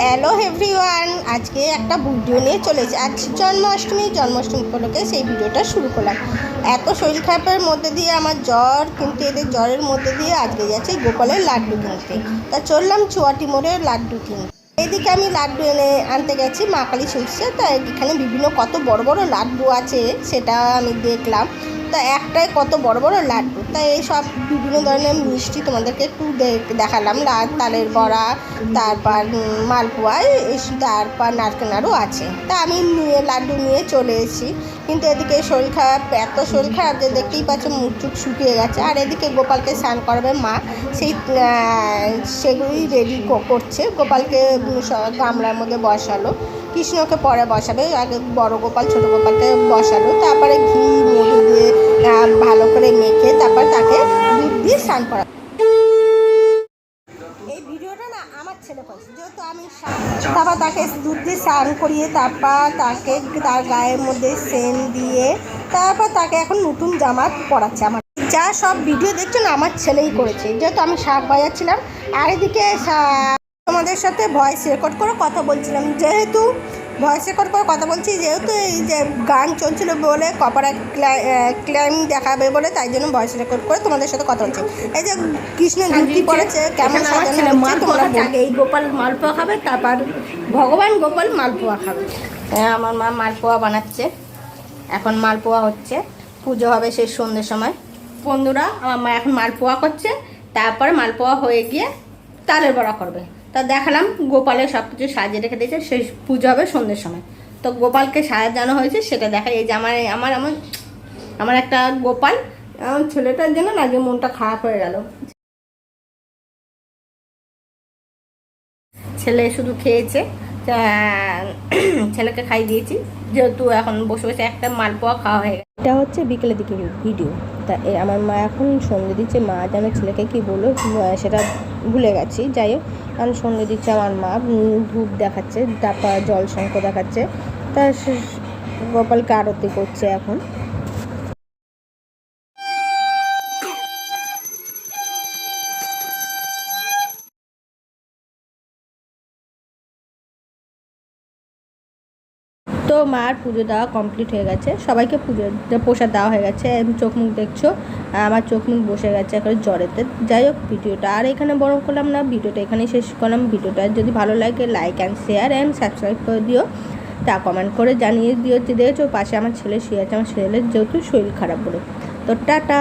Hello everyone, আজকে একটা video নিয়ে চলেছি। আজ জন্মাষ্টমী উপলক্ষে সেই ভিডিওটা শুরু করলাম। এত শরীর খারাপের মধ্যে দিয়ে আমার জ্বর, কিন্তু এদের জ্বরের মধ্যে দিয়ে আজকে যাচ্ছে গোপালের লাড্ডু কিনতে। তা চললাম চুয়াটি মোড়ের লাড্ডু কিনতে। এইদিকে আমি লাড্ডু আনতে গেছি মা কালী সুইটসে। তা এখানে বিভিন্ন কত বড় বড় লাড্ডু আছে সেটা আমি দেখলাম। তা একটাই কত বড় বড় লাড্ডু। তাই এই সব বিভিন্ন ধরনের মিষ্টি তোমাদেরকে একটু দেখালাম। তালের বড়া, তারপর মালপোয়া, তারপর নারকেল নাড়ু আছে। তা আমি লাড্ডু নিয়ে চলে এসেছি। কিন্তু এদিকে শরীর খারাপ, এত শরীর খারাপ যে দেখতেই পাচ্ছ মুখ টুক শুকিয়ে গেছে। আর এদিকে গোপালকে স্নান করাবে মা, সেগুলোই রেডি করছে। গোপালকে গামলার মধ্যে বসালো, কৃষ্ণকে পরে বসাবে। আগে বড় গোপাল ছোট গোপালকে বসালো, তারপরে ঘি মধু দিয়ে ভালো করে মেখে তারপর তাকে দুধ দিয়ে স্নান করা। এই ভিডিওটা না আমার ছেলে করছে, যেহেতু আমি তারপর তাকে দুধ দিয়ে স্নান করিয়ে তারপর তাকে তার গায়ের মধ্যে সেন দিয়ে তারপর তাকে এখন নতুন জামা পরাচ্ছে। আমার যা সব ভিডিও দেখছো না আমার ছেলেই করেছে, যেহেতু আমি শাক বাজাচ্ছিলাম আর এদিকে তোমাদের সাথে ভয়েস রেকর্ড করে কথা বলছিলাম। যেহেতু ভয়েস রেকর্ড করে কথা বলছি, যেহেতু এই যে গান চলছিল বলে কপারেট ক্লেম দেখাবে বলে, তাই জন্য ভয়েস রেকর্ড করে তোমাদের সাথে কথা বলছি। এই যে কৃষ্ণ ধুতি পড়েছে, কেমন সাজানো হচ্ছে তোমরা। এই গোপাল মালপোয়া খাবে, তারপর ভগবান গোপাল মালপোয়া খাবে। আমার মা মালপোয়া বানাচ্ছে, এখন মালপোয়া হচ্ছে, পুজো হবে সেই সন্ধ্যের সময়। বন্ধুরা, আমার মা এখন মালপোয়া করছে, তারপরে মালপোয়া হয়ে গিয়ে তালের বড়া করবে। তা দেখালাম গোপালের সব কিছু সাজিয়ে রেখে দিয়েছে, সেই পুজো হবে সন্ধ্যের সময়। তো গোপালকে সাজানো হয়েছে সেটা দেখাই। এই যে আমার একটা গোপাল, আমার ছেলেটার জন্য না যে মনটা খারাপ হয়ে গেল। ছেলে শুধু খেয়েছে, ছেলেকে খাই দিয়েছি, যেহেতু এখন বসে বসে একটা মালপোয়া খাওয়া হয়ে গেছে। এটা হচ্ছে বিকেলের দিকে ভিডিও। তা আমার মা এখন সন্ধ্যে দিচ্ছে। মা যেন ছেলেকে কি বললো সেটা ভুলে গেছি। যাই হোক, এখন সন্ধ্যে দিচ্ছে আমার মা, ধূপ দেখাচ্ছে, তারপর জল শঙ্খ দেখাচ্ছে, তা গোপালকে আরতি করছে এখন। তো মার পুজো দেওয়া কমপ্লিট হয়ে গেছে, সবাইকে প্রসাদ দেওয়া হয়ে গেছে। চোখ মুখ দেখছো, আমার চোখ মুখ বসে গেছে এখন জ্বরেতে। যাই হোক, ভিডিওটা আর এখানে বড় করলাম না, ভিডিওটা এখানেই শেষ করলাম। ভিডিওটা যদি ভালো লাগে like and share and subscribe করে দিও। তা কমেন্ট করে জানিয়ে দিও যে দেখেছো পাশে আমার ছেলে শুয়ে আছে, আমার ছেলের যেহেতু শরীর খারাপ বলে। তো টাটা।